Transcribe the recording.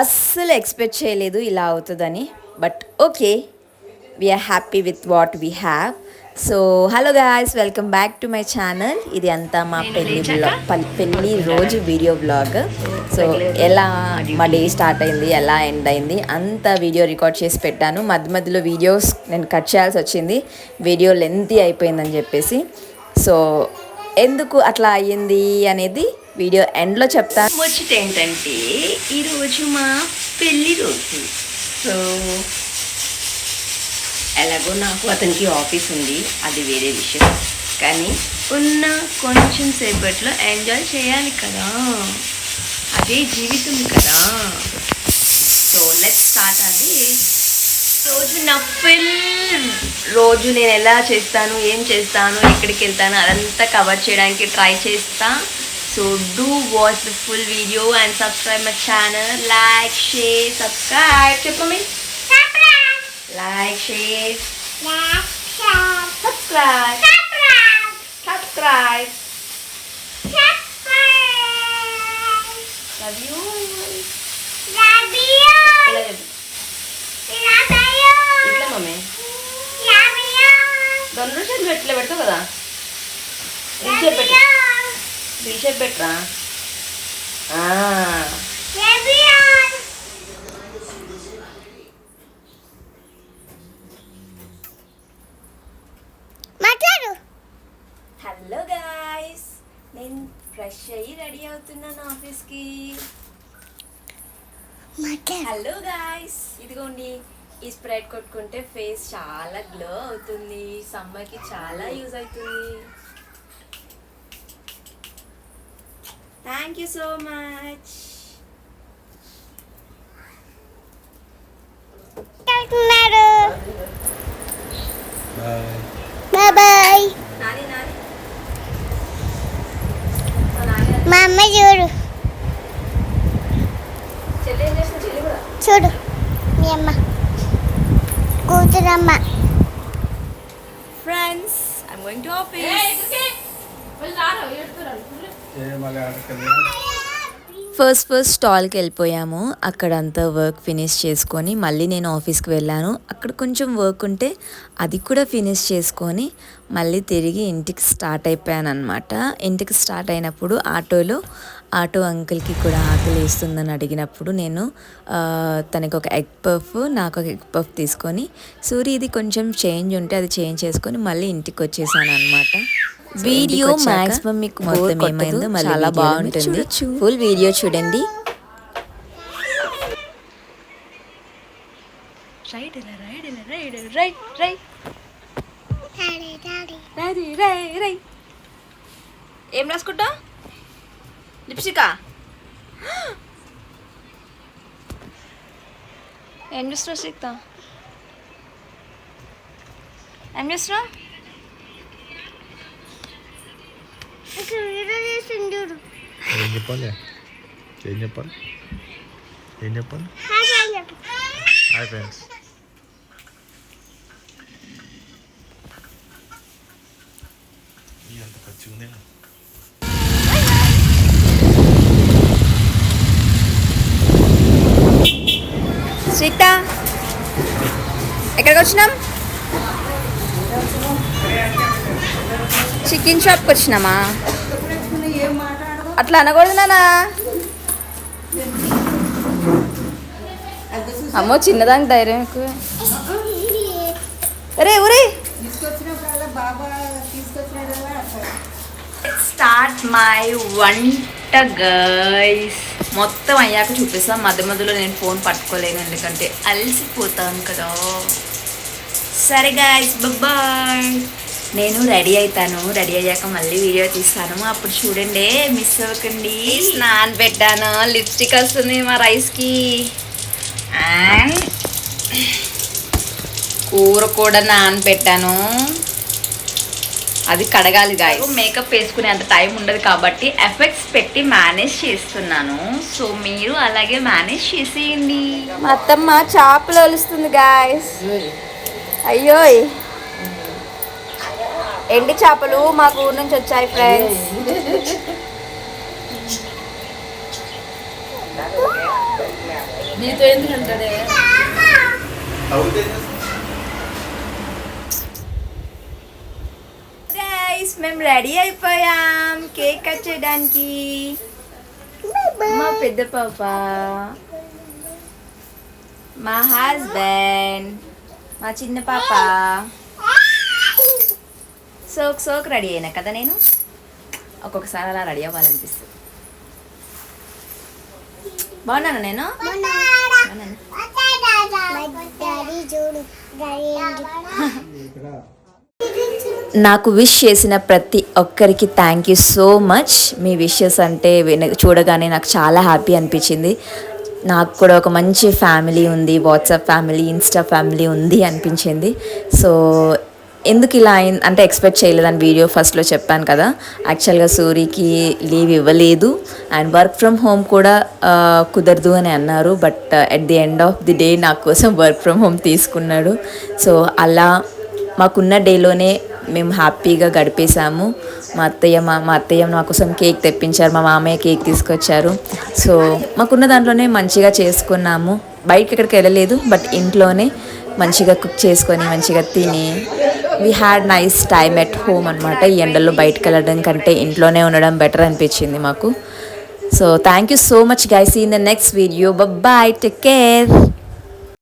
అస్సలు ఎక్స్పెక్ట్ చేయలేదు ఇలా అవుతుందని. But okay, we're happy with what we have. So hello guys, welcome back to my channel. ఇది అంతా మా పెళ్ళి రోజు వీడియో బ్లాగ్. సో ఎలా మా డే స్టార్ట్ అయింది, ఎలా ఎండ్ అయింది అంత వీడియో రికార్డ్ చేసి పెట్టాను. మధ్య మధ్యలో వీడియోస్ నేను కట్ చేయాల్సి వచ్చింది, వీడియో లెంతీ అయిపోయిందని చెప్పేసి. సో ఎందుకు అట్లా అయ్యింది అనేది వీడియో ఎండ్లో చెప్తాను. ముచ్చట ఏంటంటే ఈరోజు మా పెళ్ళి రోజు. సో ఎలాగో నాకు అతనికి ఆఫీస్ ఉంది, అది వేరే విషయం. కానీ ఉన్న కొంచెం సేపట్లో ఎంజాయ్ చేయాలి కదా, అదే జీవితం కదా. So let's start. అది రోజు నా రోజు నేను ఎలా చేస్తాను, ఏం చేస్తాను, ఎక్కడికి వెళ్తాను అదంతా కవర్ చేయడానికి ట్రై చేస్తా. So do watch the full video and subscribe my channel. Like, share, subscribe. Check me. Like, share. Subscribe. Subscribe. Love you. Love you. ఇట్లా మమ్మీ దొంగ షేప్ ఎట్లా పెడతావు కదా, రీషేప్ పెట్టరా. హలో గాయ్స్, నేను ఫ్రెష్ అయ్యి రెడీ అవుతున్నాను ఆఫీస్కి. హలో గాయ్స్, ఇదిగోండి ఈ స్ప్రెడ్ కొట్టుకుంటే ఫేస్ చాలా గ్లో అవుతుంది, సమ్మర్కి చాలా యూజ్ అవుతుంది. Thank you so much. Bye bye. Nani. Mama చూడు చూడు మీ అమ్మ కూతురమ్మ. Friends, I'm going to office. First స్టాల్కి వెళ్ళిపోయాము. అక్కడంతా వర్క్ ఫినిష్ చేసుకొని మళ్ళీ నేను ఆఫీస్కి వెళ్ళాను. అక్కడ కొంచెం వర్క్ ఉంటే అది కూడా ఫినిష్ చేసుకొని మళ్ళీ తిరిగి ఇంటికి స్టార్ట్ అయిపోయాను అనమాట. ఇంటికి స్టార్ట్ అయినప్పుడు ఆటో అంకుల్కి కూడా ఆకలి వేస్తుందని అడిగినప్పుడు నేను తనకి ఒక ఎగ్ పఫ్, నాకు ఒక ఎగ్ పఫ్ తీసుకొని సూరి ఇది కొంచెం చేంజ్ ఉంటే అది చేంజ్ చేసుకొని మళ్ళీ ఇంటికి వచ్చేసాను అనమాట. వీడియో మాక్సిమం మీకు మొత్తం ఏమైందో చాలా బాగుంటుంది, ఫుల్ వీడియో చూడండి. ఏం రాసుకుంటా లిప్స్టికా? ఏం చేస్తున్నావు సీత? ఏం చేస్తున్నావు? ఏం చెప్పాలి హాయ్ ఫ్రెండ్స్. అంత ఖర్చు ఉంది. సీత ఎక్కడికి వచ్చినాం? చికెన్ షాప్కి వచ్చినామా? అట్లా అనకూడదు నాన్న. అమ్మో చిన్నదానికి ధైర్యం ఎక్కువ. అరే ఊరే స్టార్ట్ మై వంట గైస్. మొత్తం అయ్యాక చూపిస్తాం. మధ్య మధ్యలో నేను ఫోన్ పట్టుకోలేను ఎందుకంటే అలసిపోతాను కదా. సరే గైస్, బాయ్. నేను రెడీ అవుతాను, రెడీ అయ్యాక మళ్ళీ వీడియో తీస్తాను, అప్పుడు చూడండి, మిస్ అవ్వకండి. స్నాన్ పెట్టాను, లిప్స్టిక్ వస్తుంది మా రైస్కి, అండ్ కూర కూడా నానబెట్టాను, అది కడగాలి గాయస్. మేకప్ వేసుకునే అంత టైం ఉండదు కాబట్టి ఎఫెక్ట్స్ పెట్టి మేనేజ్ చేస్తున్నాను. సో మీరు అలాగే మేనేజ్ చేసేయండి. మా అత్తమ్మ చేపలు వలుస్తుంది గాయస్. అయ్యో, ఎండి చేపలు మా ఊరు నుంచి వచ్చాయి ఫ్రెండ్స్. నీతో ఎందుకంటే మేము రెడీ అయిపోయాం కేక్ కట్ చేయడానికి. మా పెద్ద పాప, మా హస్బెండ్, మా చిన్న పాప. సోక్ రెడీ అయినా కదా నేను. ఒక్కొక్కసారి అలా రెడీ అవ్వాలనిపిస్తుంది. బాగున్నాను నేను. నాకు విష్ చేసిన ప్రతి ఒక్కరికి thank you so much. Me wishes అంటే చూడగానే నాకు చాలా హ్యాపీ అనిపించింది. నాకు కూడా ఒక మంచి ఫ్యామిలీ ఉంది, వాట్సాప్ ఫ్యామిలీ, ఇన్స్టా ఫ్యామిలీ ఉంది అనిపించింది. సో ఎందుకు ఇలా అంటే ఎక్స్పెక్ట్ చేయలేదని వీడియో ఫస్ట్లో చెప్పాను కదా. యాక్చువల్గా సూరికి లీవ్ ఇవ్వలేదు అండ్ వర్క్ ఫ్రమ్ హోమ్ కూడా కుదరదు అని అన్నారు. But at the end of the day నా కోసం వర్క్ ఫ్రమ్ హోమ్ తీసుకున్నాడు. సో అలా మాకున్న డేలోనే మేము హ్యాపీగా గడిపేశాము. మా అత్తయ్య మా కోసం కేక్ తెప్పించారు, మా మామయ్య కేక్ తీసుకొచ్చారు. సో మాకున్న దాంట్లోనే మంచిగా చేసుకున్నాము. బయటకి ఎక్కడికి వెళ్ళలేదు, బట్ ఇంట్లోనే మంచిగా కుక్ చేసుకొని మంచిగా తిని we had nice time at home అనమాట. ఈ ఎండల్లో బయటకు వెళ్ళడం కంటే ఇంట్లోనే ఉండడం బెటర్ అనిపించింది మాకు. So thank you so much guys. See in the next video. Bye, take care.